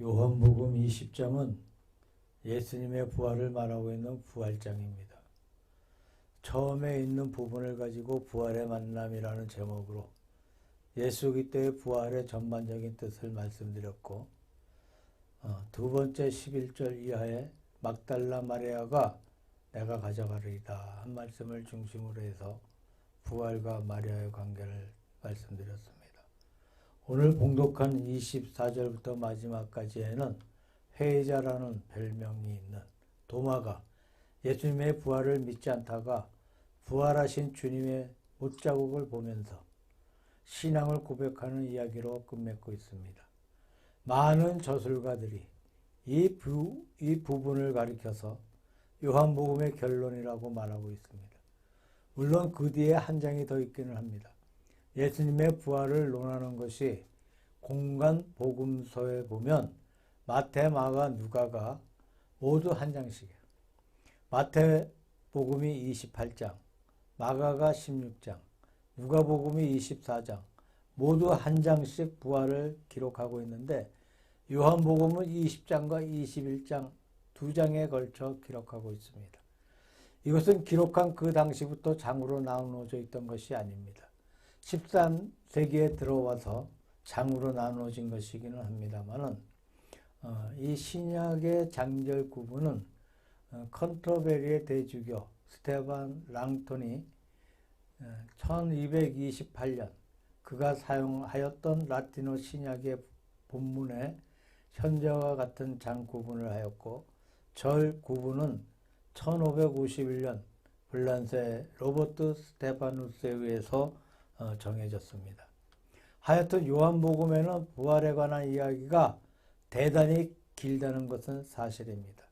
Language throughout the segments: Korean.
요한복음 20장은 예수님의 부활을 말하고 있는 부활장입니다. 처음에 있는 부분을 가지고 부활의 만남이라는 제목으로 예수 그리스도의 부활의 전반적인 뜻을 말씀드렸고, 두 번째 11절 이하에 막달라 마리아가 내가 가져가리이다 한 말씀을 중심으로 해서 부활과 마리아의 관계를 말씀드렸습니다. 오늘 봉독한 24절부터 마지막까지에는 회의자라는 별명이 있는 도마가 예수님의 부활을 믿지 않다가 부활하신 주님의 못자국을 보면서 신앙을 고백하는 이야기로 끝맺고 있습니다. 많은 저술가들이 이 부분을 가리켜서 요한복음의 결론이라고 말하고 있습니다. 물론 그 뒤에 한 장이 더 있기는 합니다. 예수님의 부활을 논하는 것이 공간 복음서에 보면 마태, 마가, 누가가 모두 한 장씩이에요. 마태복음이 28장, 마가가 16장, 누가복음이 24장, 모두 한 장씩 부활을 기록하고 있는데 요한복음은 20장과 21장 두 장에 걸쳐 기록하고 있습니다. 이것은 기록한 그 당시부터 장으로 나누어져 있던 것이 아닙니다. 13세기에 들어와서 장으로 나누어진 것이기는 합니다만은 이 신약의 장절 구분은 컨터베리의 대주교 스테반 랑톤이 1228년 그가 사용하였던 라틴어 신약의 본문에 현재와 같은 장 구분을 하였고, 절 구분은 1551년 불란서의 로버트 스테파누스에 의해서 정해졌습니다. 하여튼 요한복음에는 부활에 관한 이야기가 대단히 길다는 것은 사실입니다.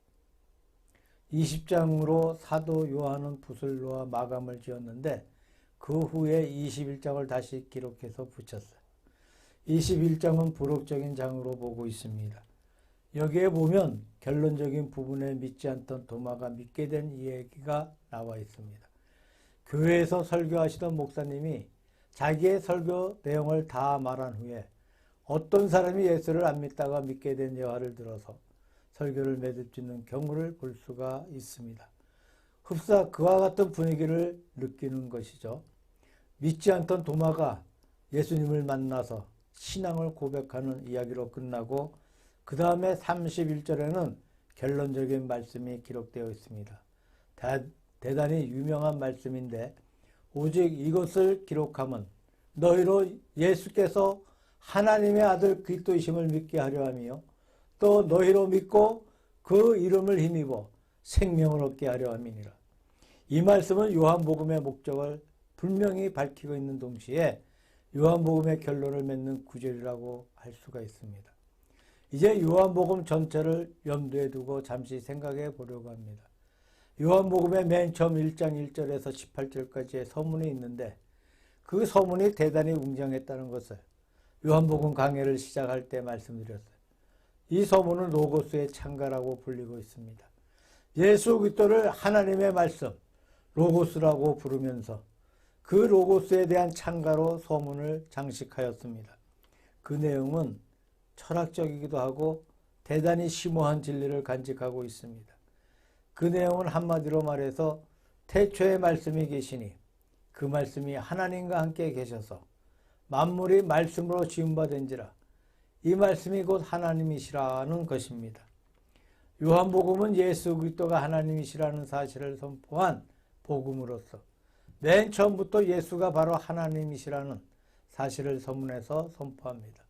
20장으로 사도 요한은 붓을 놓아 마감을 지었는데 그 후에 21장을 다시 기록해서 붙였어요. 21장은 부록적인 장으로 보고 있습니다. 여기에 보면 결론적인 부분에 믿지 않던 도마가 믿게 된 이야기가 나와 있습니다. 교회에서 설교하시던 목사님이 자기의 설교 내용을 다 말한 후에 어떤 사람이 예수를 안 믿다가 믿게 된 예화를 들어서 설교를 매듭짓는 경우를 볼 수가 있습니다. 흡사 그와 같은 분위기를 느끼는 것이죠. 믿지 않던 도마가 예수님을 만나서 신앙을 고백하는 이야기로 끝나고 그 다음에 31절에는 결론적인 말씀이 기록되어 있습니다. 대단히 유명한 말씀인데 오직 이것을 기록함은 너희로 예수께서 하나님의 아들 그리스도이심을 믿게 하려 함이요 또 너희로 믿고 그 이름을 힘입어 생명을 얻게 하려 함이니라. 이 말씀은 요한복음의 목적을 분명히 밝히고 있는 동시에 요한복음의 결론을 맺는 구절이라고 할 수가 있습니다. 이제 요한복음 전체를 염두에 두고 잠시 생각해 보려고 합니다. 요한복음의 맨 처음 1장 1절에서 18절까지의 서문이 있는데 그 서문이 대단히 웅장했다는 것을 요한복음 강해를 시작할 때 말씀드렸어요. 이 서문은 로고스의 창가라고 불리고 있습니다. 예수 그리스도를 하나님의 말씀, 로고스라고 부르면서 그 로고스에 대한 창가로 서문을 장식하였습니다. 그 내용은 철학적이기도 하고 대단히 심오한 진리를 간직하고 있습니다. 그 내용은 한마디로 말해서 태초에 말씀이 계시니 그 말씀이 하나님과 함께 계셔서 만물이 말씀으로 지음받은지라 이 말씀이 곧 하나님이시라는 것입니다. 요한복음은 예수 그리스도가 하나님이시라는 사실을 선포한 복음으로서 맨 처음부터 예수가 바로 하나님이시라는 사실을 서문에서 선포합니다.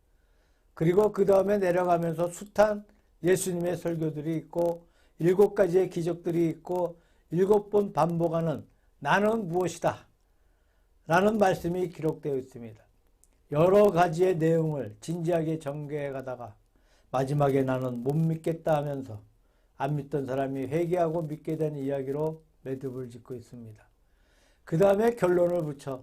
그리고 그 다음에 내려가면서 숱한 예수님의 설교들이 있고 7가지의 기적들이 있고 7번 반복하는 나는 무엇이다 라는 말씀이 기록되어 있습니다. 여러 가지의 내용을 진지하게 전개해 가다가 마지막에 나는 못 믿겠다 하면서 안 믿던 사람이 회개하고 믿게 된 이야기로 매듭을 짓고 있습니다. 그 다음에 결론을 붙여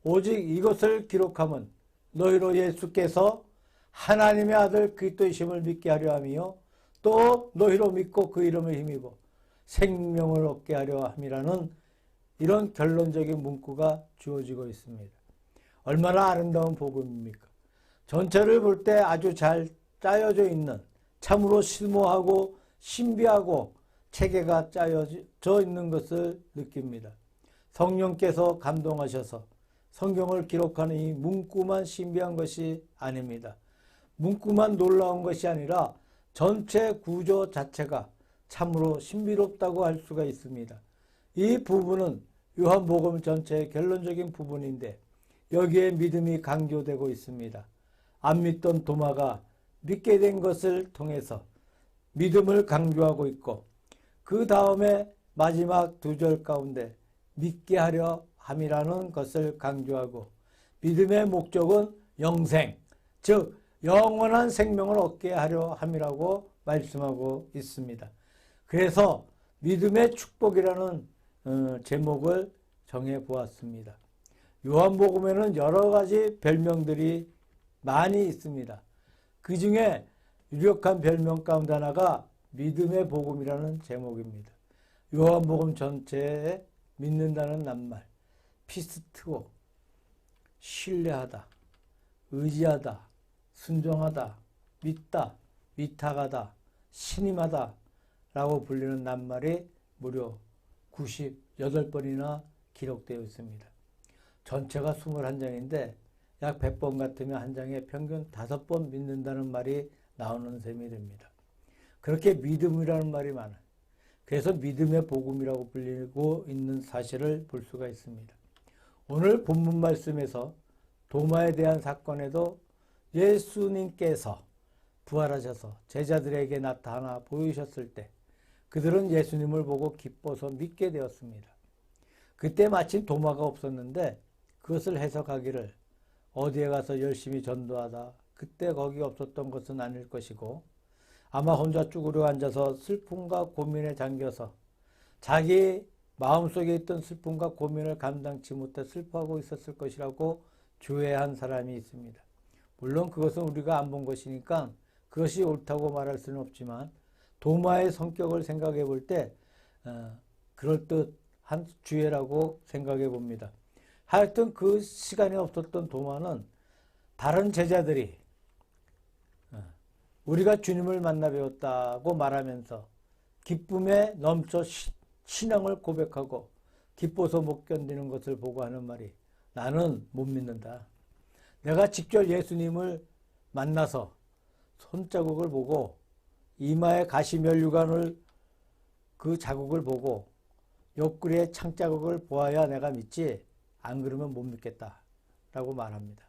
오직 이것을 기록함은 너희로 예수께서 하나님의 아들 그리스도이심을 믿게 하려 함이요 또 너희로 믿고 그 이름을 힘입어 생명을 얻게 하려 함이라는 이런 결론적인 문구가 주어지고 있습니다. 얼마나 아름다운 복음입니까? 전체를 볼 때 아주 잘 짜여져 있는 참으로 심오하고 신비하고 체계가 짜여져 있는 것을 느낍니다. 성령께서 감동하셔서 성경을 기록하는 이 문구만 신비한 것이 아닙니다. 문구만 놀라운 것이 아니라 전체 구조 자체가 참으로 신비롭다고 할 수가 있습니다. 이 부분은 요한복음 전체의 결론적인 부분인데 여기에 믿음이 강조되고 있습니다. 안 믿던 도마가 믿게 된 것을 통해서 믿음을 강조하고 있고 그 다음에 마지막 두 절 가운데 믿게 하려 함이라는 것을 강조하고 믿음의 목적은 영생, 즉 영원한 생명을 얻게 하려 함이라고 말씀하고 있습니다. 그래서 믿음의 축복이라는 제목을 정해 보았습니다. 요한복음에는 여러 가지 별명들이 많이 있습니다. 그 중에 유력한 별명 가운데 하나가 믿음의 복음이라는 제목입니다. 요한복음 전체에 믿는다는 낱말, 피스트고, 신뢰하다, 의지하다, 순종하다, 믿다, 위탁하다, 신임하다 라고 불리는 낱말이 무려 98번이나 기록되어 있습니다. 전체가 21장인데 약 100번 같으면 한 장에 평균 5번 믿는다는 말이 나오는 셈이 됩니다. 그렇게 믿음이라는 말이 많아요. 그래서 믿음의 복음이라고 불리고 있는 사실을 볼 수가 있습니다. 오늘 본문 말씀에서 도마에 대한 사건에도 예수님께서 부활하셔서 제자들에게 나타나 보이셨을 때 그들은 예수님을 보고 기뻐서 믿게 되었습니다. 그때 마침 도마가 없었는데 그것을 해석하기를 어디에 가서 열심히 전도하다 그때 거기 없었던 것은 아닐 것이고 아마 혼자 쭈그려 앉아서 슬픔과 고민에 잠겨서 자기 마음속에 있던 슬픔과 고민을 감당치 못해 슬퍼하고 있었을 것이라고 주회한 사람이 있습니다. 물론 그것은 우리가 안 본 것이니까 그것이 옳다고 말할 수는 없지만 도마의 성격을 생각해 볼 때 그럴듯한 주회라고 생각해 봅니다. 하여튼 그 시간에 없었던 도마는 다른 제자들이 우리가 주님을 만나 배웠다고 말하면서 기쁨에 넘쳐 신앙을 고백하고 기뻐서 못 견디는 것을 보고 하는 말이 나는 못 믿는다. 내가 직접 예수님을 만나서 손자국을 보고 이마에 가시면류관을 그 자국을 보고 옆구리에 창자국을 보아야 내가 믿지 안 그러면 못 믿겠다 라고 말합니다.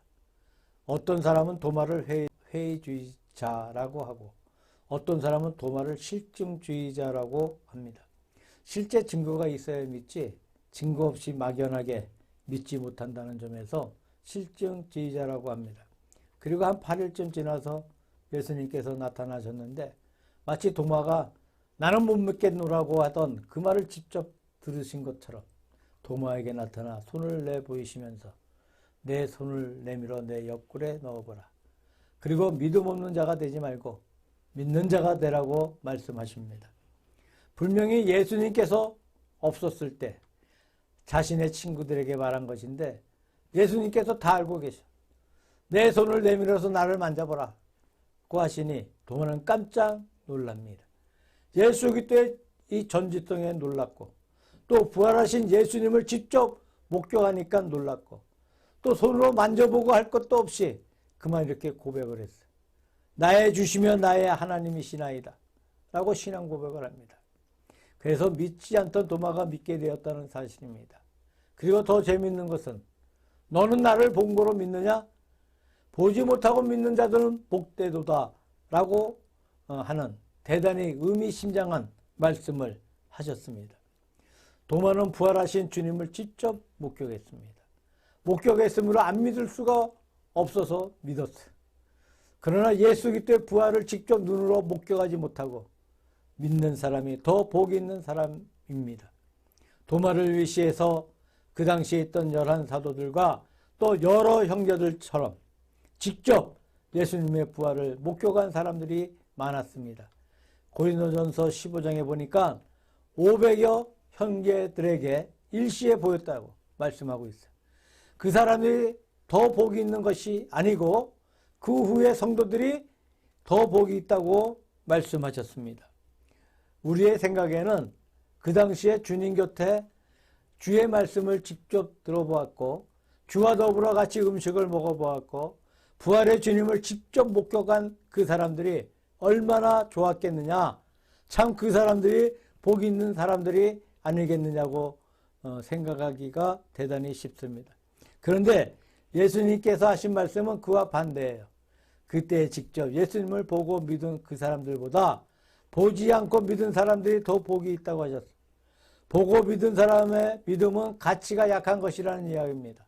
어떤 사람은 도마를 회의주의자라고 하고 어떤 사람은 도마를 실증주의자라고 합니다. 실제 증거가 있어야 믿지 증거 없이 막연하게 믿지 못한다는 점에서 실증주의자라고 합니다. 그리고 한 8일쯤 지나서 예수님께서 나타나셨는데 마치 도마가 나는 못 믿겠노라고 하던 그 말을 직접 들으신 것처럼 도마에게 나타나 손을 내보이시면서 내 손을 내밀어 내 옆구리에 넣어보라. 그리고 믿음 없는 자가 되지 말고 믿는 자가 되라고 말씀하십니다. 분명히 예수님께서 없었을 때 자신의 친구들에게 말한 것인데 예수님께서 다 알고 계셔. 내 손을 내밀어서 나를 만져보라 고 하시니 도마는 깜짝 놀랍니다. 예수 그리스도의 이 전지성에 놀랐고 또 부활하신 예수님을 직접 목격하니까 놀랐고 또 손으로 만져보고 할 것도 없이 그만 이렇게 고백을 했어요. 나의 주시며 나의 하나님이시나이다 라고 신앙 고백을 합니다. 그래서 믿지 않던 도마가 믿게 되었다는 사실입니다. 그리고 더 재미있는 것은 너는 나를 본 거로 믿느냐? 보지 못하고 믿는 자들은 복되도다 라고 하는 대단히 의미심장한 말씀을 하셨습니다. 도마는 부활하신 주님을 직접 목격했습니다. 목격했으므로 안 믿을 수가 없어서 믿었어요. 그러나 예수 그리스도의 부활을 직접 눈으로 목격하지 못하고 믿는 사람이 더 복이 있는 사람입니다. 도마를 위시해서 그 당시에 있던 11사도들과 또 여러 형제들처럼 직접 예수님의 부활을 목격한 사람들이 많았습니다. 고린도전서 15장에 보니까 500여 형제들에게 일시에 보였다고 말씀하고 있어요. 그 사람들이 더 복이 있는 것이 아니고 그 후에 성도들이 더 복이 있다고 말씀하셨습니다. 우리의 생각에는 그 당시에 주님 곁에 주의 말씀을 직접 들어보았고 주와 더불어 같이 음식을 먹어보았고 부활의 주님을 직접 목격한 그 사람들이 얼마나 좋았겠느냐. 참 그 사람들이 복 있는 사람들이 아니겠느냐고 생각하기가 대단히 쉽습니다. 그런데 예수님께서 하신 말씀은 그와 반대예요. 그때 직접 예수님을 보고 믿은 그 사람들보다 보지 않고 믿은 사람들이 더 복이 있다고 하셨어요. 보고 믿은 사람의 믿음은 가치가 약한 것이라는 이야기입니다.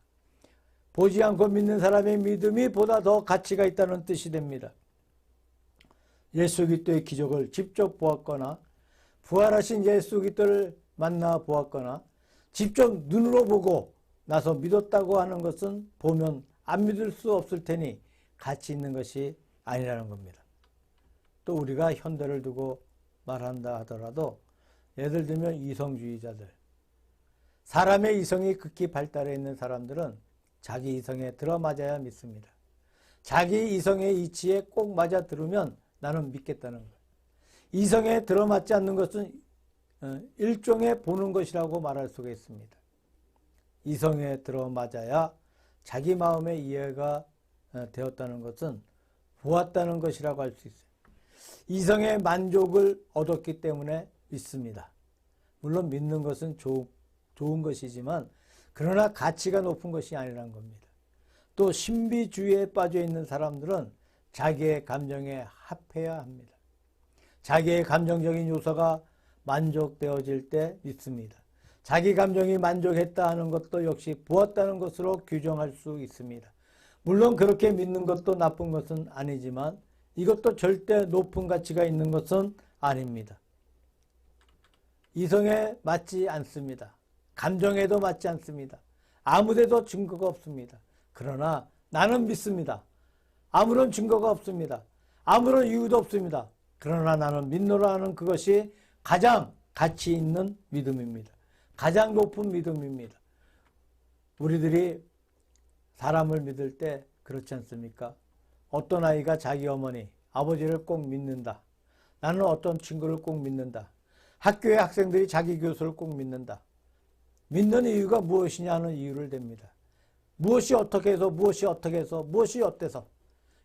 보지 않고 믿는 사람의 믿음이 보다 더 가치가 있다는 뜻이 됩니다. 예수 그리스도의 기적을 직접 보았거나 부활하신 예수 그리스도를 만나 보았거나 직접 눈으로 보고 나서 믿었다고 하는 것은 보면 안 믿을 수 없을 테니 가치 있는 것이 아니라는 겁니다. 또 우리가 현대를 두고 말한다 하더라도 예를 들면 이성주의자들, 사람의 이성이 극히 발달해 있는 사람들은 자기 이성에 들어맞아야 믿습니다. 자기 이성의 이치에 꼭 맞아 들으면 나는 믿겠다는 거예요. 이성에 들어맞지 않는 것은 일종의 보는 것이라고 말할 수가 있습니다. 이성에 들어맞아야 자기 마음의 이해가 되었다는 것은 보았다는 것이라고 할 수 있어요. 이성의 만족을 얻었기 때문에 믿습니다. 물론 믿는 것은 좋은 것이지만 그러나 가치가 높은 것이 아니라는 겁니다. 또 신비주의에 빠져 있는 사람들은 자기의 감정에 합해야 합니다. 자기의 감정적인 요소가 만족되어질 때 믿습니다. 자기 감정이 만족했다 하는 것도 역시 보았다는 것으로 규정할 수 있습니다. 물론 그렇게 믿는 것도 나쁜 것은 아니지만 이것도 절대 높은 가치가 있는 것은 아닙니다. 이성에 맞지 않습니다. 감정에도 맞지 않습니다. 아무데도 증거가 없습니다. 그러나 나는 믿습니다. 아무런 증거가 없습니다. 아무런 이유도 없습니다. 그러나 나는 믿노라 하는 그것이 가장 가치 있는 믿음입니다. 가장 높은 믿음입니다. 우리들이 사람을 믿을 때 그렇지 않습니까? 어떤 아이가 자기 어머니, 아버지를 꼭 믿는다. 나는 어떤 친구를 꼭 믿는다. 학교의 학생들이 자기 교수를 꼭 믿는다. 믿는 이유가 무엇이냐 하는 이유를 댑니다. 무엇이 어떻게 해서 무엇이 어떻게 해서 무엇이 어때서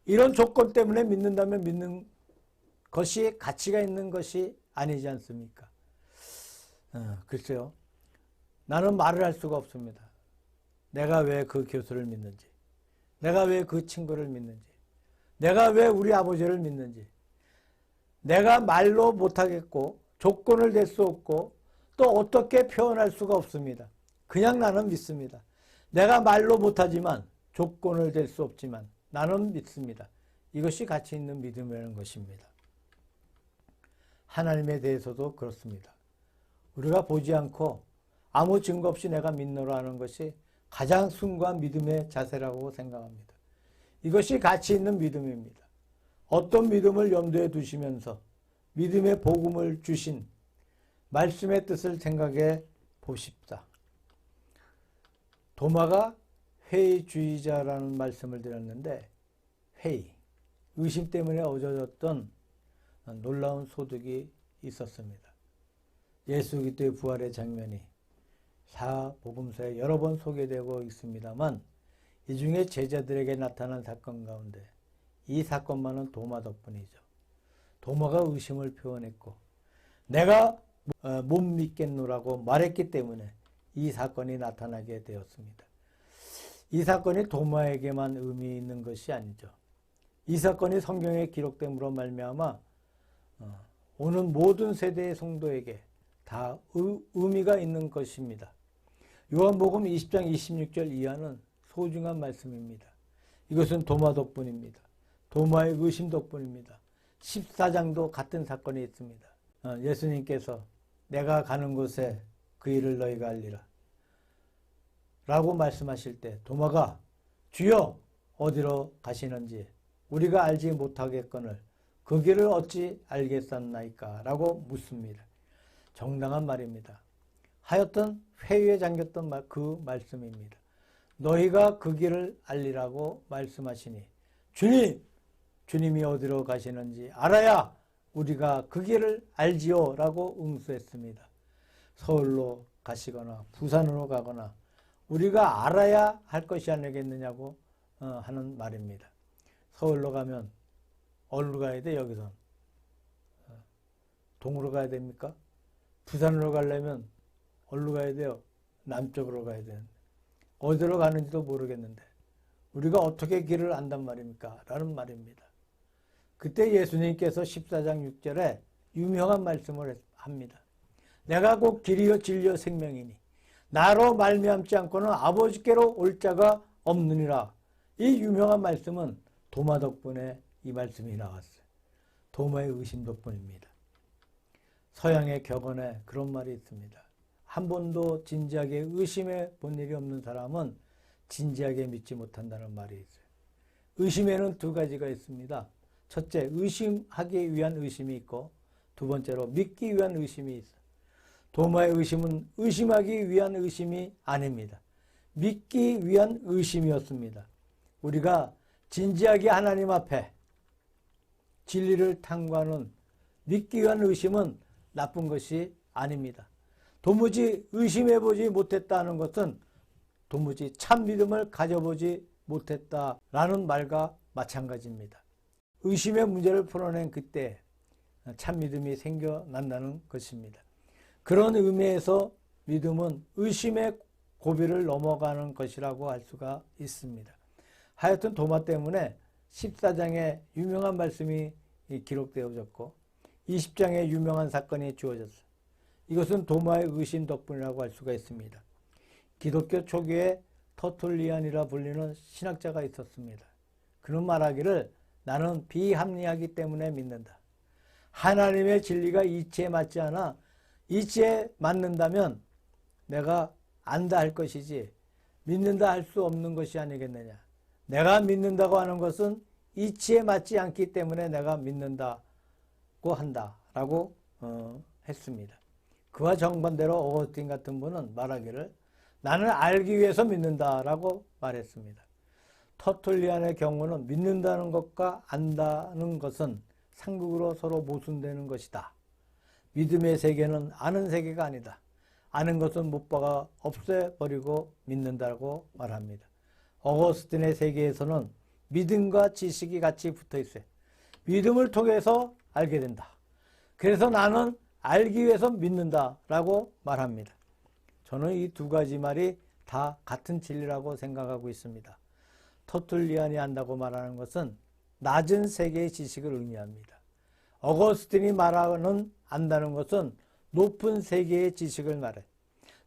이런 조건 때문에 믿는다면 믿는 것이 가치가 있는 것이 아니지 않습니까? 글쎄요. 나는 말을 할 수가 없습니다. 내가 왜 그 교수를 믿는지, 내가 왜 그 친구를 믿는지, 내가 왜 우리 아버지를 믿는지, 내가 말로 못하겠고 조건을 댈 수 없고 또 어떻게 표현할 수가 없습니다. 그냥 나는 믿습니다. 내가 말로 못하지만 조건을 댈 수 없지만 나는 믿습니다. 이것이 가치 있는 믿음이라는 것입니다. 하나님에 대해서도 그렇습니다. 우리가 보지 않고 아무 증거 없이 내가 믿노라 하는 것이 가장 숭고한 믿음의 자세라고 생각합니다. 이것이 가치 있는 믿음입니다. 어떤 믿음을 염두에 두시면서 믿음의 복음을 주신 말씀의 뜻을 생각해 보십사. 도마가 회의주의자라는 말씀을 드렸는데 회의, 의심 때문에 얻어졌던 놀라운 소득이 있었습니다. 예수 그리스도의 부활의 장면이 사복음서에 여러 번 소개되고 있습니다만 이 중에 제자들에게 나타난 사건 가운데 이 사건만은 도마 덕분이죠. 도마가 의심을 표현했고 내가 못 믿겠노라고 말했기 때문에 이 사건이 나타나게 되었습니다. 이 사건이 도마에게만 의미 있는 것이 아니죠. 이 사건이 성경에 기록됨으로 말미암아 오는 모든 세대의 성도에게 다 의미가 있는 것입니다. 요한복음 20장 26절 이하는 소중한 말씀입니다. 이것은 도마 덕분입니다. 도마의 의심 덕분입니다. 14장도 같은 사건이 있습니다. 예수님께서 내가 가는 곳에 그 일을 너희가 알리라 라고 말씀하실 때 도마가 주여 어디로 가시는지 우리가 알지 못하겠거늘 그 길을 어찌 알겠었나이까 라고 묻습니다. 정당한 말입니다. 하여튼 회유에 잠겼던 그 말씀입니다. 너희가 그 길을 알리라고 말씀하시니 주님이 어디로 가시는지 알아야 우리가 그 길을 알지요 라고 응수했습니다. 서울로 가시거나 부산으로 가거나 우리가 알아야 할 것이 아니겠느냐고 하는 말입니다. 서울로 가면 어디로 가야 돼? 여기선 동으로 가야 됩니까? 부산으로 가려면 어디로 가야 돼요? 남쪽으로 가야 되는데 어디로 가는지도 모르겠는데 우리가 어떻게 길을 안단 말입니까? 라는 말입니다. 그때 예수님께서 14장 6절에 유명한 말씀을 합니다. 내가 곧 길이요 진리요 생명이니 나로 말미암지 않고는 아버지께로 올 자가 없느니라. 이 유명한 말씀은 도마 덕분에 이 말씀이 나왔어요. 도마의 의심 덕분입니다. 서양의 격언에 그런 말이 있습니다. 한 번도 진지하게 의심해 본 일이 없는 사람은 진지하게 믿지 못한다는 말이 있어요. 의심에는 두 가지가 있습니다. 첫째, 의심하기 위한 의심이 있고 두 번째로 믿기 위한 의심이 있어요. 도마의 의심은 의심하기 위한 의심이 아닙니다. 믿기 위한 의심이었습니다. 우리가 진지하게 하나님 앞에 진리를 탐구하는 믿기 위한 의심은 나쁜 것이 아닙니다. 도무지 의심해보지 못했다는 것은 도무지 참 믿음을 가져보지 못했다라는 말과 마찬가지입니다. 의심의 문제를 풀어낸 그때 참 믿음이 생겨난다는 것입니다. 그런 의미에서 믿음은 의심의 고비를 넘어가는 것이라고 할 수가 있습니다. 하여튼 도마 때문에 14장에 유명한 말씀이 기록되어졌고 20장에 유명한 사건이 주어졌어요. 이것은 도마의 의심 덕분이라고 할 수가 있습니다. 기독교 초기에 터툴리안이라 불리는 신학자가 있었습니다. 그는 말하기를 나는 비합리하기 때문에 믿는다. 하나님의 진리가 이치에 맞지 않아 이치에 맞는다면 내가 안다 할 것이지 믿는다 할 수 없는 것이 아니겠느냐. 내가 믿는다고 하는 것은 이치에 맞지 않기 때문에 내가 믿는다고 한다라고 했습니다. 그와 정반대로 어거스틴 같은 분은 말하기를 나는 알기 위해서 믿는다라고 말했습니다. 터툴리안의 경우는 믿는다는 것과 안다는 것은 상극으로 서로 모순되는 것이다. 믿음의 세계는 아는 세계가 아니다. 아는 것은 못 박아 없애버리고 믿는다고 말합니다. 어거스틴의 세계에서는 믿음과 지식이 같이 붙어 있어요. 믿음을 통해서 알게 된다. 그래서 나는 알기 위해서 믿는다라고 말합니다. 저는 이 두 가지 말이 다 같은 진리라고 생각하고 있습니다. 터툴리안이 안다고 말하는 것은 낮은 세계의 지식을 의미합니다. 어거스틴이 말하는 안다는 것은 높은 세계의 지식을 말해.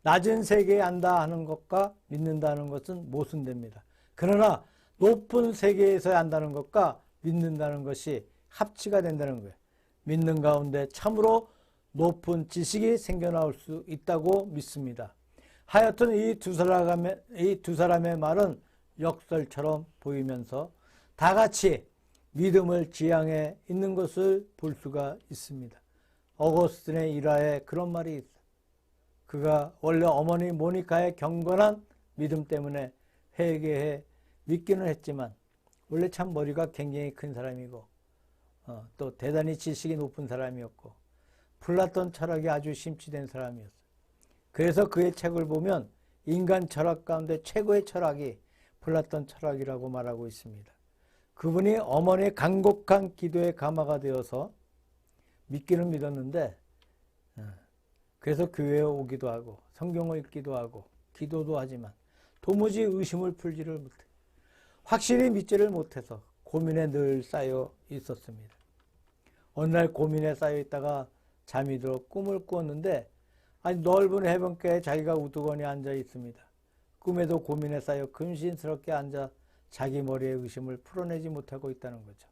낮은 세계에 안다 하는 것과 믿는다는 것은 모순됩니다. 그러나 높은 세계에서 안다는 것과 믿는다는 것이 합치가 된다는 거예요. 믿는 가운데 참으로 높은 지식이 생겨나올 수 있다고 믿습니다. 하여튼 이 두 사람의 말은 역설처럼 보이면서 다 같이 믿음을 지향해 있는 것을 볼 수가 있습니다. 어거스틴의 일화에 그런 말이 있어요. 그가 원래 어머니 모니카의 경건한 믿음 때문에 회개해 믿기는 했지만 원래 참 머리가 굉장히 큰 사람이고 또 대단히 지식이 높은 사람이었고 플라톤 철학이 아주 심취된 사람이었어요. 그래서 그의 책을 보면 인간 철학 가운데 최고의 철학이 플라톤 철학이라고 말하고 있습니다. 그분이 어머니의 간곡한 기도의 가마가 되어서 믿기는 믿었는데 그래서 교회에 오기도 하고 성경을 읽기도 하고 기도도 하지만 도무지 의심을 풀지를 못해. 확실히 믿지를 못해서 고민에 늘 쌓여 있었습니다. 어느 날 고민에 쌓여 있다가 잠이 들어 꿈을 꾸었는데 아니 넓은 해변가에 자기가 우두커니 앉아 있습니다. 꿈에도 고민에 쌓여 근심스럽게 앉아 자기 머리의 의심을 풀어내지 못하고 있다는 거죠.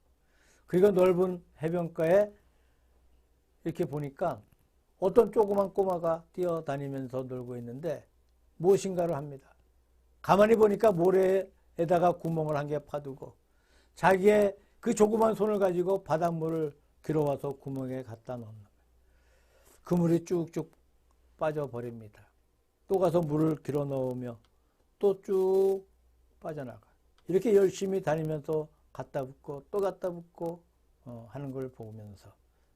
그리고 넓은 해변가에 이렇게 보니까 어떤 조그만 꼬마가 뛰어다니면서 놀고 있는데 무엇인가를 합니다. 가만히 보니까 모래에다가 구멍을 한 개 파두고 자기의 그 조그만 손을 가지고 바닷물을 길어와서 구멍에 갖다 넣는 거예요. 그 물이 쭉쭉 빠져버립니다. 또 가서 물을 길어 넣으며 또 쭉 빠져나가요. 이렇게 열심히 다니면서 갖다 붓고 또 갖다 붓고 하는 걸 보면서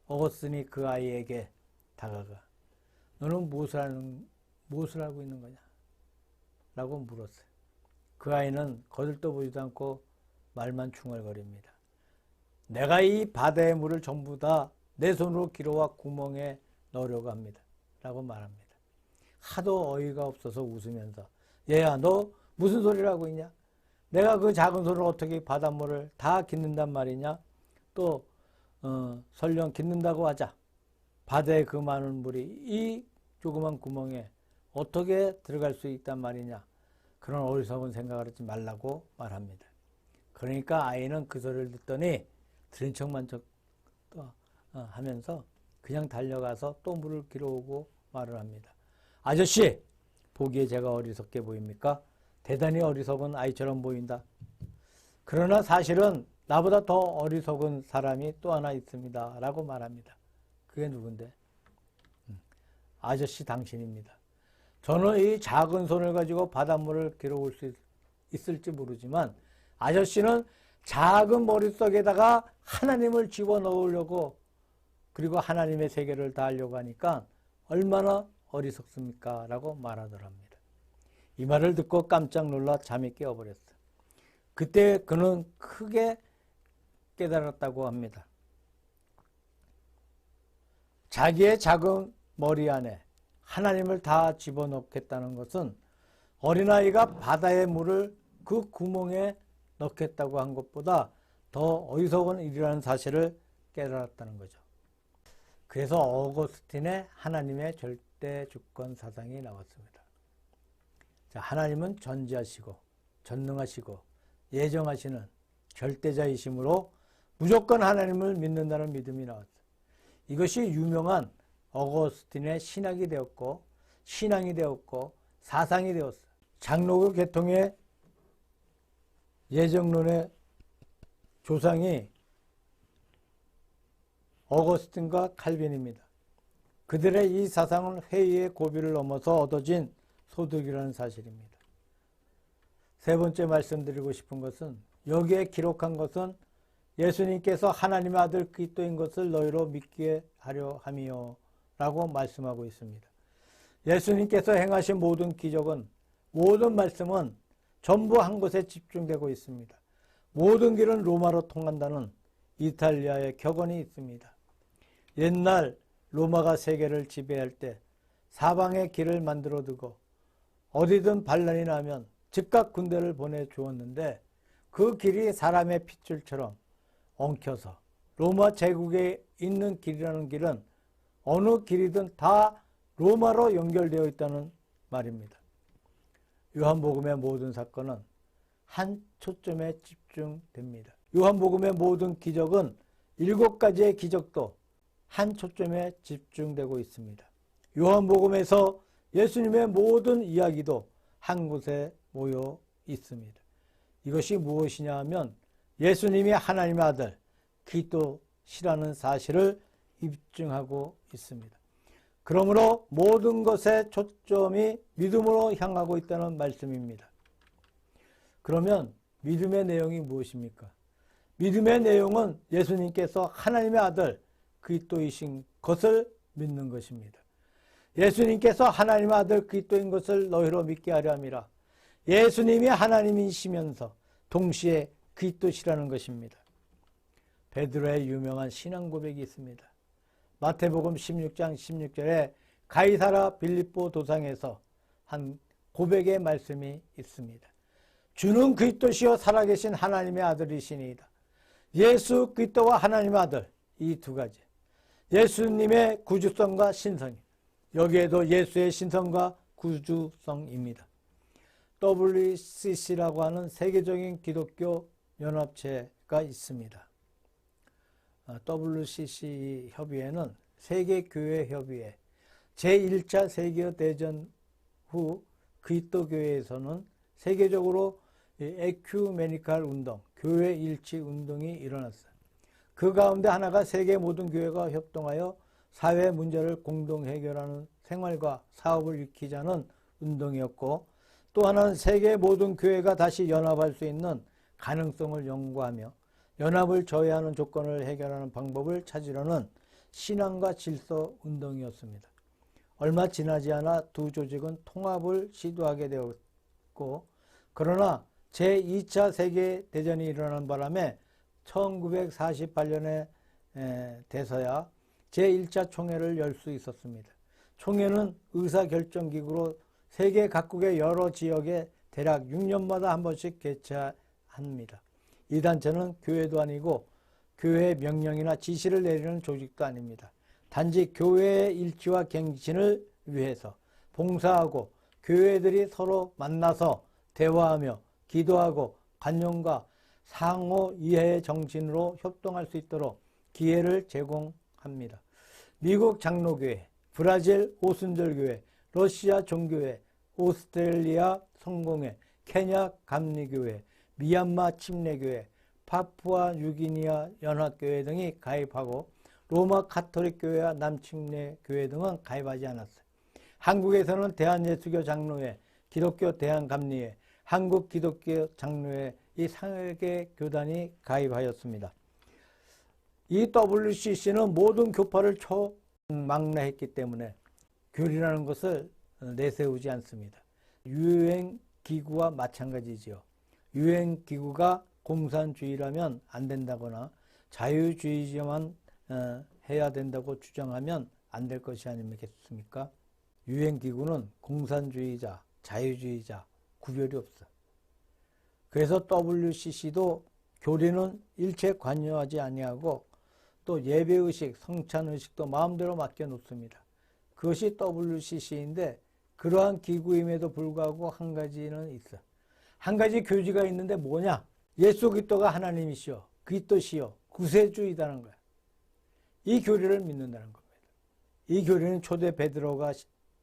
어거스틴이 그 아이에게 다가가 너는 무엇을 하고 있는 거냐? 라고 물었어요. 그 아이는 거들떠보지도 않고 말만 중얼거립니다. 내가 이 바다의 물을 전부 다 내 손으로 길어와 구멍에 넣으려고 합니다. 라고 말합니다. 하도 어이가 없어서 웃으면서 얘야 너 무슨 소리를 하고 있냐? 내가 그 작은 손으로 어떻게 바닷물을 다 깃는단 말이냐? 또 설령 깃는다고 하자. 바다에 그 많은 물이 이 조그만 구멍에 어떻게 들어갈 수 있단 말이냐? 그런 어리석은 생각을 하지 말라고 말합니다. 그러니까 아이는 그 소리를 듣더니 들은 척만 하면서 그냥 달려가서 또 물을 길어오고 말을 합니다. 아저씨, 보기에 제가 어리석게 보입니까? 대단히 어리석은 아이처럼 보인다. 그러나 사실은 나보다 더 어리석은 사람이 또 하나 있습니다. 라고 말합니다. 그게 누군데? 아저씨 당신입니다. 저는 이 작은 손을 가지고 바닷물을 길어올 수 있을지 모르지만 아저씨는 작은 머릿속에다가 하나님을 집어넣으려고 그리고 하나님의 세계를 다 하려고 하니까 얼마나 어리석습니까? 라고 말하더랍니다. 이 말을 듣고 깜짝 놀라 잠이 깨어버렸어요. 그때 그는 크게 깨달았다고 합니다. 자기의 작은 머리 안에 하나님을 다 집어넣겠다는 것은 어린아이가 바다의 물을 그 구멍에 넣겠다고 한 것보다 더 어리석은 일이라는 사실을 깨달았다는 거죠. 그래서 어거스틴의 하나님의 절대 주권 사상이 나왔습니다. 자, 하나님은 전지하시고 전능하시고 예정하시는 절대자이시므로 무조건 하나님을 믿는다는 믿음이 나왔어요. 이것이 유명한 어거스틴의 신학이 되었고 신앙이 되었고 사상이 되었어요. 장로교 계통의 예정론의 조상이 어거스틴과 칼빈입니다. 그들의 이 사상은 회의의 고비를 넘어서 얻어진 소득이라는 사실입니다. 세 번째 말씀드리고 싶은 것은 여기에 기록한 것은 예수님께서 하나님의 아들 그리스도인 것을 너희로 믿게 하려 함이요 라고 말씀하고 있습니다. 예수님께서 행하신 모든 기적은 모든 말씀은 전부 한 곳에 집중되고 있습니다. 모든 길은 로마로 통한다는 이탈리아의 격언이 있습니다. 옛날 로마가 세계를 지배할 때 사방에 길을 만들어 두고 어디든 반란이 나면 즉각 군대를 보내주었는데 그 길이 사람의 핏줄처럼 엉켜서 로마 제국에 있는 길이라는 길은 어느 길이든 다 로마로 연결되어 있다는 말입니다. 요한복음의 모든 사건은 한 초점에 집중됩니다. 요한복음의 모든 기적은 7가지의 기적도 한 초점에 집중되고 있습니다. 요한복음에서 예수님의 모든 이야기도 한 곳에 모여 있습니다. 이것이 무엇이냐 하면 예수님이 하나님의 아들 그리스도시라는 사실을 입증하고 있습니다. 그러므로 모든 것의 초점이 믿음으로 향하고 있다는 말씀입니다. 그러면 믿음의 내용이 무엇입니까? 믿음의 내용은 예수님께서 하나님의 아들 그리스도이신 것을 믿는 것입니다. 예수님께서 하나님의 아들 그리스도인 것을 너희로 믿게 하려 함이라. 예수님이 하나님이시면서 동시에 그리스도시라는 것입니다. 베드로의 유명한 신앙 고백이 있습니다. 마태복음 16장 16절에 가이사라 빌립보 도상에서 한 고백의 말씀이 있습니다. 주는 그리스도시요 살아계신 하나님의 아들이시니이다. 예수 그리스도와 하나님의 아들 이 두 가지. 예수님의 구주성과 신성, 여기에도 예수의 신성과 구주성입니다. WCC라고 하는 세계적인 기독교 연합체가 있습니다. WCC 협의회는 세계교회협의회, 제1차 세계대전 후 그리스도교회에서는 세계적으로 에큐메니칼 운동, 교회 일치 운동이 일어났어요. 그 가운데 하나가 세계 모든 교회가 협동하여 사회 문제를 공동 해결하는 생활과 사업을 익히자는 운동이었고, 또 하나는 세계 모든 교회가 다시 연합할 수 있는 가능성을 연구하며 연합을 저해하는 조건을 해결하는 방법을 찾으려는 신앙과 질서 운동이었습니다. 얼마 지나지 않아 두 조직은 통합을 시도하게 되었고, 그러나 제2차 세계대전이 일어난 바람에 1948년에 돼서야 제1차 총회를 열 수 있었습니다. 총회는 의사결정기구로 세계 각국의 여러 지역에 대략 6년마다 한 번씩 개최합니다. 이 단체는 교회도 아니고 교회의 명령이나 지시를 내리는 조직도 아닙니다. 단지 교회의 일치와 갱신을 위해서 봉사하고 교회들이 서로 만나서 대화하며 기도하고 관용과 상호 이해의 정신으로 협동할 수 있도록 기회를 제공합니다. 미국 장로교회, 브라질 오순절교회, 러시아 종교회, 오스트레일리아 성공회, 케냐 감리교회, 미얀마 침례교회, 파푸아 뉴기니아 연합교회 등이 가입하고 로마 카톨릭교회와 남침례교회 등은 가입하지 않았어요. 한국에서는 대한예수교 장로회, 기독교 대한감리회, 한국기독교 장로회 이 3개 교단이 가입하였습니다. 이 WCC는 모든 교파를 총망라했기 때문에 교리라는 것을 내세우지 않습니다. 유엔기구와 마찬가지지요. 유엔기구가 공산주의라면 안 된다거나 자유주의자만 해야 된다고 주장하면 안 될 것이 아니겠습니까? 유엔기구는 공산주의자, 자유주의자 구별이 없어. 그래서 WCC도 교리는 일체 관여하지 아니하고 또 예배의식, 성찬의식도 마음대로 맡겨놓습니다. 그것이 WCC인데 그러한 기구임에도 불구하고 한 가지는 있어. 한 가지 교지가 있는데 뭐냐? 예수 그리스도가 하나님이시오. 그리스도시요. 구세주이다는 거야. 이 교리를 믿는다는 겁니다. 이 교리는 초대 베드로가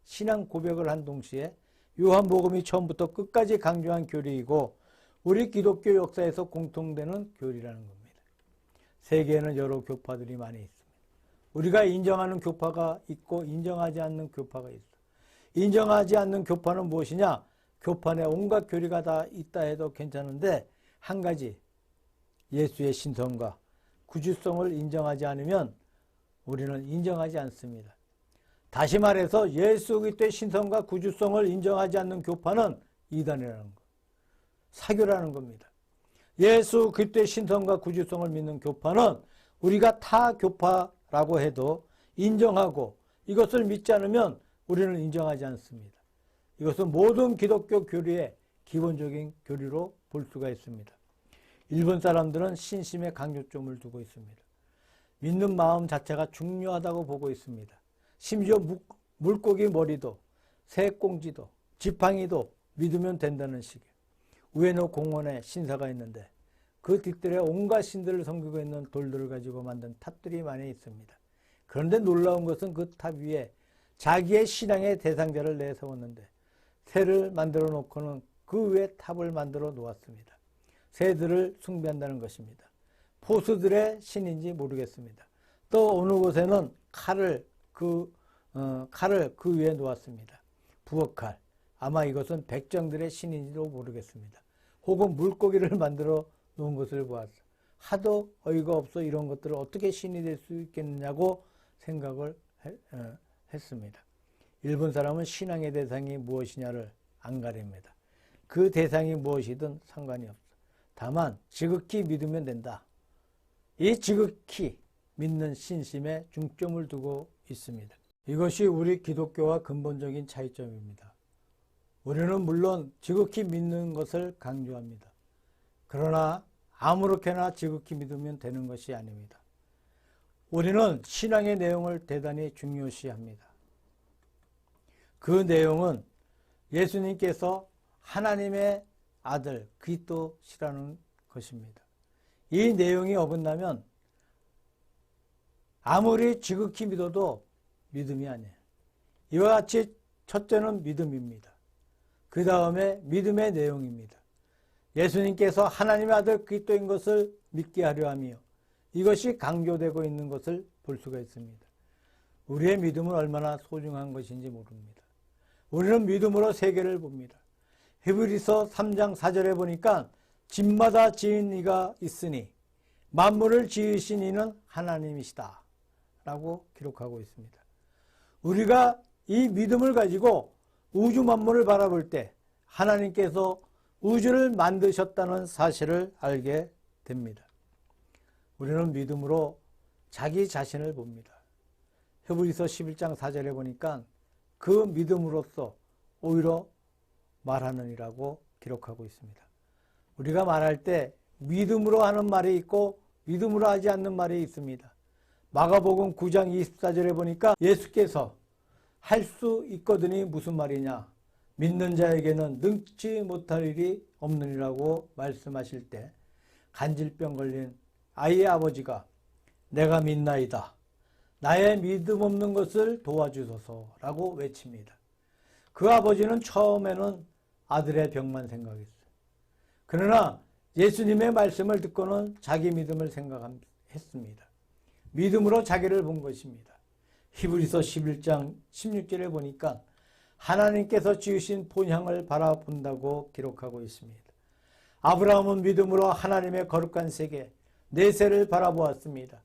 신앙 고백을 한 동시에 요한복음이 처음부터 끝까지 강조한 교리이고 우리 기독교 역사에서 공통되는 교리라는 겁니다. 세계에는 여러 교파들이 많이 있습니다. 우리가 인정하는 교파가 있고 인정하지 않는 교파가 있어. 인정하지 않는 교파는 무엇이냐? 교판에 온갖 교리가 다 있다 해도 괜찮은데 한 가지 예수의 신성과 구주성을 인정하지 않으면 우리는 인정하지 않습니다. 다시 말해서 예수 그리스도의 신성과 구주성을 인정하지 않는 교파는 이단이라는 것, 사교라는 겁니다. 예수 그리스도의 신성과 구주성을 믿는 교파는 우리가 타 교파라고 해도 인정하고 이것을 믿지 않으면 우리는 인정하지 않습니다. 이것은 모든 기독교 교리의 기본적인 교리로 볼 수가 있습니다. 일본 사람들은 신심에 강조점을 두고 있습니다. 믿는 마음 자체가 중요하다고 보고 있습니다. 심지어 물고기 머리도 새꽁지도 지팡이도 믿으면 된다는 식이에요. 우에노 공원에 신사가 있는데 그 뒷뜰에 온갖 신들을 섬기고 있는 돌들을 가지고 만든 탑들이 많이 있습니다. 그런데 놀라운 것은 그 탑 위에 자기의 신앙의 대상자를 내세웠는데 새를 만들어 놓고는 그 위에 탑을 만들어 놓았습니다. 새들을 숭배한다는 것입니다. 포수들의 신인지 모르겠습니다. 또 어느 곳에는 칼을 그 위에 놓았습니다. 부엌칼. 아마 이것은 백정들의 신인지도 모르겠습니다. 혹은 물고기를 만들어 놓은 것을 보았어. 하도 어이가 없어 이런 것들을 어떻게 신이 될 수 있겠느냐고 생각을 했습니다. 일본 사람은 신앙의 대상이 무엇이냐를 안 가립니다. 그 대상이 무엇이든 상관이 없어. 다만 지극히 믿으면 된다. 이 지극히 믿는 신심에 중점을 두고 있습니다. 이것이 우리 기독교와 근본적인 차이점입니다. 우리는 물론 지극히 믿는 것을 강조합니다. 그러나 아무렇게나 지극히 믿으면 되는 것이 아닙니다. 우리는 신앙의 내용을 대단히 중요시합니다. 그 내용은 예수님께서 하나님의 아들 그리스도시라는 것입니다. 이 내용이 어긋나면 아무리 지극히 믿어도 믿음이 아니에요. 이와 같이 첫째는 믿음입니다. 그 다음에 믿음의 내용입니다. 예수님께서 하나님의 아들 그리스도인 것을 믿게 하려 하며 이것이 강조되고 있는 것을 볼 수가 있습니다. 우리의 믿음은 얼마나 소중한 것인지 모릅니다. 우리는 믿음으로 세계를 봅니다. 히브리서 3장 4절에 보니까 집마다 지은 이가 있으니 만물을 지으신 이는 하나님이시다 라고 기록하고 있습니다. 우리가 이 믿음을 가지고 우주 만물을 바라볼 때 하나님께서 우주를 만드셨다는 사실을 알게 됩니다. 우리는 믿음으로 자기 자신을 봅니다. 히브리서 11장 4절에 보니까 그 믿음으로써 오히려 말하느니라고 기록하고 있습니다. 우리가 말할 때 믿음으로 하는 말이 있고 믿음으로 하지 않는 말이 있습니다. 마가복음 9장 24절에 보니까 예수께서 할 수 있거든이 무슨 말이냐? 믿는 자에게는 능치 못할 일이 없느니라고 말씀하실 때 간질병 걸린 아이의 아버지가 내가 믿나이다. 나의 믿음 없는 것을 도와주소서라고 외칩니다. 그 아버지는 처음에는 아들의 병만 생각했어요. 그러나 예수님의 말씀을 듣고는 자기 믿음을 생각했습니다. 믿음으로 자기를 본 것입니다. 히브리서 11장 16절에 보니까 하나님께서 지으신 본향을 바라본다고 기록하고 있습니다. 아브라함은 믿음으로 하나님의 거룩한 세계 내세를 바라보았습니다.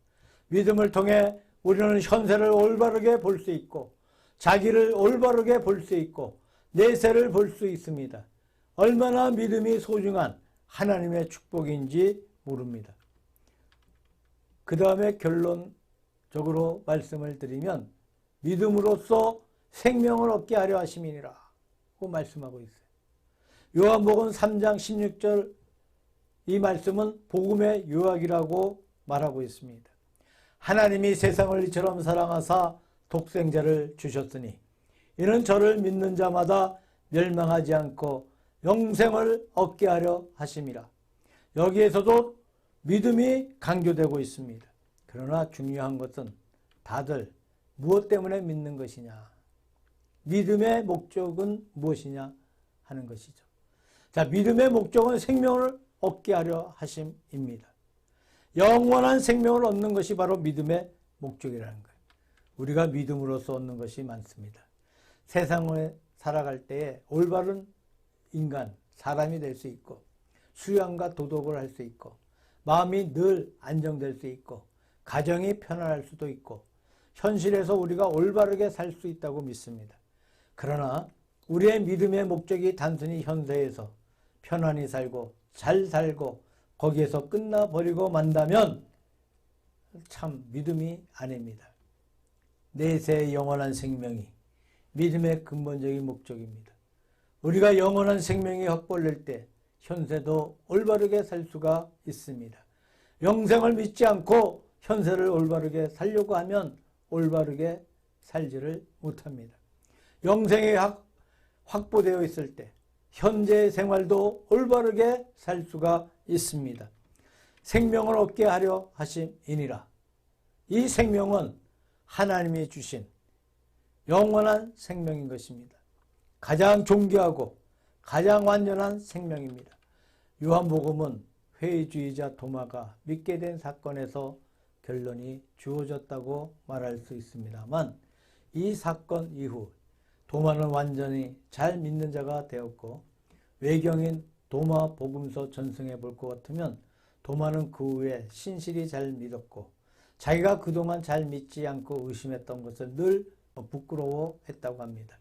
믿음을 통해 우리는 현세를 올바르게 볼 수 있고 자기를 올바르게 볼 수 있고 내세를 볼 수 있습니다. 얼마나 믿음이 소중한 하나님의 축복인지 모릅니다. 그 다음에 결론적으로 말씀을 드리면 믿음으로써 생명을 얻게 하려 하심이니라고 말씀하고 있어요. 요한복음 3장 16절 이 말씀은 복음의 요약이라고 말하고 있습니다. 하나님이 세상을 이처럼 사랑하사 독생자를 주셨으니 이는 저를 믿는 자마다 멸망하지 않고 영생을 얻게 하려 하심이라. 여기에서도 믿음이 강조되고 있습니다. 그러나 중요한 것은 다들 무엇 때문에 믿는 것이냐, 믿음의 목적은 무엇이냐 하는 것이죠. 자, 믿음의 목적은 생명을 얻게 하려 하심입니다. 영원한 생명을 얻는 것이 바로 믿음의 목적이라는 거예요. 우리가 믿음으로써 얻는 것이 많습니다. 세상에 살아갈 때에 올바른 인간, 사람이 될 수 있고 수양과 도덕을 할 수 있고 마음이 늘 안정될 수 있고 가정이 편안할 수도 있고 현실에서 우리가 올바르게 살 수 있다고 믿습니다. 그러나 우리의 믿음의 목적이 단순히 현세에서 편안히 살고 잘 살고 거기에서 끝나버리고 만다면 참 믿음이 아닙니다. 내세의 영원한 생명이 믿음의 근본적인 목적입니다. 우리가 영원한 생명이 확보될 때 현세도 올바르게 살 수가 있습니다. 영생을 믿지 않고 현세를 올바르게 살려고 하면 올바르게 살지를 못합니다. 영생이 확보되어 있을 때 현재의 생활도 올바르게 살 수가 있습니다. 생명을 얻게 하려 하심이니라. 이 생명은 하나님이 주신 영원한 생명인 것입니다. 가장 존귀하고 가장 완전한 생명입니다. 요한복음은 회의주의자 도마가 믿게 된 사건에서 결론이 주어졌다고 말할 수 있습니다만 이 사건 이후 도마는 완전히 잘 믿는 자가 되었고 외경인 도마 복음서 전승해 볼 것 같으면 도마는 그 후에 신실히 잘 믿었고 자기가 그동안 잘 믿지 않고 의심했던 것을 늘 부끄러워했다고 합니다.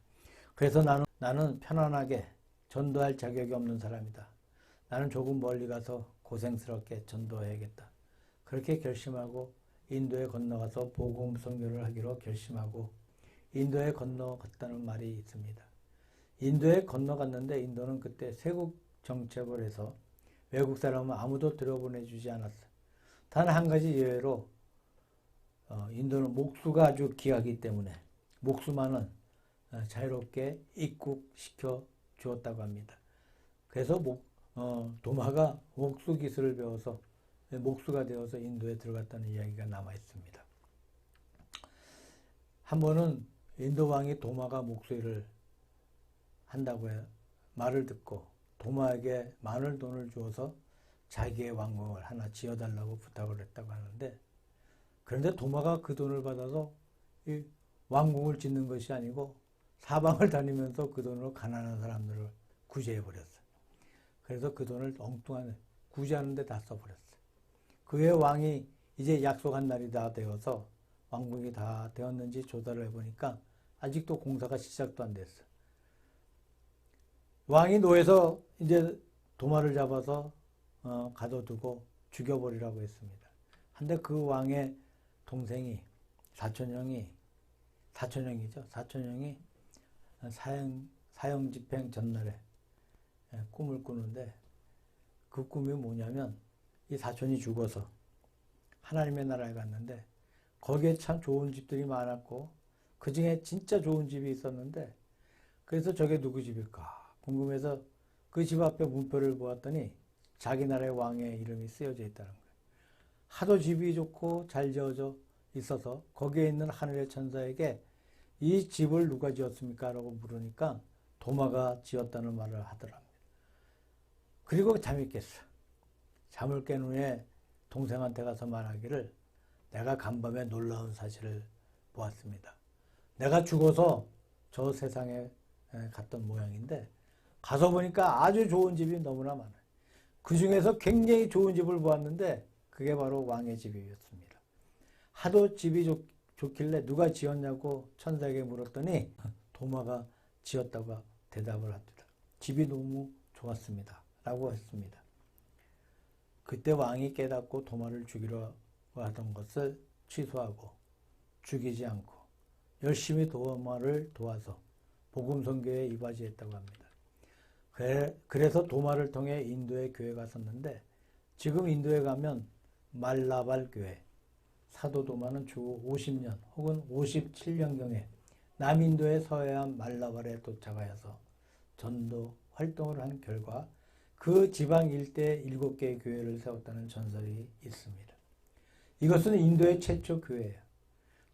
그래서 나는 편안하게 전도할 자격이 없는 사람이다. 나는 조금 멀리 가서 고생스럽게 전도해야겠다. 그렇게 결심하고 인도에 건너가서 복음 선교를 하기로 결심하고 인도에 건너갔다는 말이 있습니다. 인도에 건너갔는데 인도는 그때 세국 정책을 해서 외국 사람은 아무도 들여보내주지 않았어요. 단 한 가지 예외로 인도는 목수가 아주 귀하기 때문에 목수만은 자유롭게 입국시켜 주었다고 합니다. 그래서 도마가 목수 기술을 배워서 목수가 되어서 인도에 들어갔다는 이야기가 남아 있습니다. 한 번은 인도 왕이 도마가 목수일을 한다고 해요. 말을 듣고 도마에게 많은 돈을 주어서 자기의 왕궁을 하나 지어달라고 부탁을 했다고 하는데 그런데 도마가 그 돈을 받아서 이 왕궁을 짓는 것이 아니고 사방을 다니면서 그 돈으로 가난한 사람들을 구제해버렸어요. 그래서 그 돈을 엉뚱한 구제하는 데 다 써버렸어요. 그의 왕이 이제 약속한 날이 다 되어서 완공이 다 되었는지 조사를 해보니까 아직도 공사가 시작도 안 됐어. 왕이 노해서 이제 도마를 잡아서 가둬두고 죽여버리라고 했습니다. 근데 그 왕의 동생이 사촌형이죠. 사촌형이 사형 집행 전날에 꿈을 꾸는데 그 꿈이 뭐냐면 이 사촌이 죽어서 하나님의 나라에 갔는데 거기에 참 좋은 집들이 많았고 그 중에 진짜 좋은 집이 있었는데 그래서 저게 누구 집일까 궁금해서 그 집 앞에 문표를 보았더니 자기 나라의 왕의 이름이 쓰여져 있다는 거예요. 하도 집이 좋고 잘 지어져 있어서 거기에 있는 하늘의 천사에게 이 집을 누가 지었습니까? 라고 물으니까 도마가 지었다는 말을 하더랍니다. 그리고 잠이 깼어. 잠을 깬 후에 동생한테 가서 말하기를 내가 간밤에 놀라운 사실을 보았습니다. 내가 죽어서 저 세상에 갔던 모양인데 가서 보니까 아주 좋은 집이 너무나 많아요. 그 중에서 굉장히 좋은 집을 보았는데 그게 바로 왕의 집이었습니다. 하도 집이 좋길래 누가 지었냐고 천사에게 물었더니 도마가 지었다고 대답을 합니다. 집이 너무 좋았습니다. 라고 했습니다. 그때 왕이 깨닫고 도마를 죽이려 하던 것을 취소하고 죽이지 않고 열심히 도마를 도와서 복음 선교에 이바지했다고 합니다. 그래서 도마를 통해 인도의 교회가 섰는데 지금 인도에 가면 말라발 교회, 사도 도마는 주 50년 혹은 57년경에 남인도의 서해안 말라발에 도착하여서 전도 활동을 한 결과 그 지방 일대에 7개의 교회를 세웠다는 전설이 있습니다. 이것은 인도의 최초 교회예요.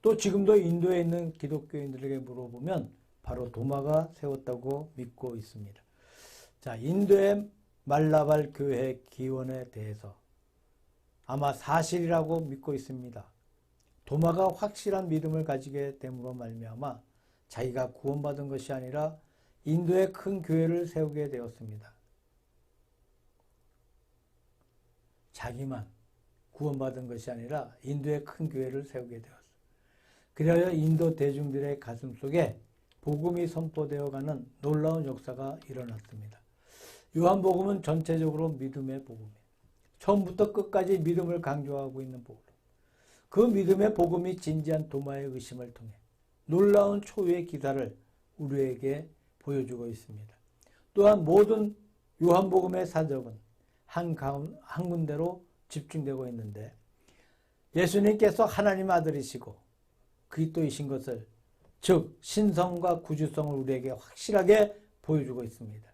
또 지금도 인도에 있는 기독교인들에게 물어보면 바로 도마가 세웠다고 믿고 있습니다. 자, 인도의 말라발 교회 기원에 대해서 아마 사실이라고 믿고 있습니다. 도마가 확실한 믿음을 가지게 됨으로 말미암아 자기가 구원받은 것이 아니라 인도의 큰 교회를 세우게 되었습니다. 자기만 구원받은 것이 아니라 인도의 큰 교회를 세우게 되었어요. 그래야 인도 대중들의 가슴 속에 복음이 선포되어가는 놀라운 역사가 일어났습니다. 요한복음은 전체적으로 믿음의 복음이에요. 처음부터 끝까지 믿음을 강조하고 있는 복음. 그 믿음의 복음이 진지한 도마의 의심을 통해 놀라운 초유의 기사를 우리에게 보여주고 있습니다. 또한 모든 요한복음의 사적은 한 군데로 집중되고 있는데 예수님께서 하나님 아들이시고 그리스도이신 것을 즉 신성과 구주성을 우리에게 확실하게 보여주고 있습니다.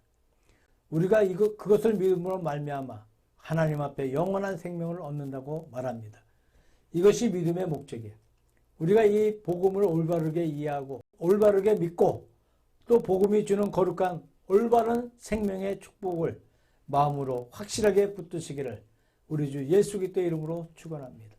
우리가 그것을 믿음으로 말미암아 하나님 앞에 영원한 생명을 얻는다고 말합니다. 이것이 믿음의 목적이에요. 우리가 이 복음을 올바르게 이해하고 올바르게 믿고 또 복음이 주는 거룩한 올바른 생명의 축복을 마음으로 확실하게 붙드시기를 우리 주 예수 그리스도의 이름으로 축원합니다.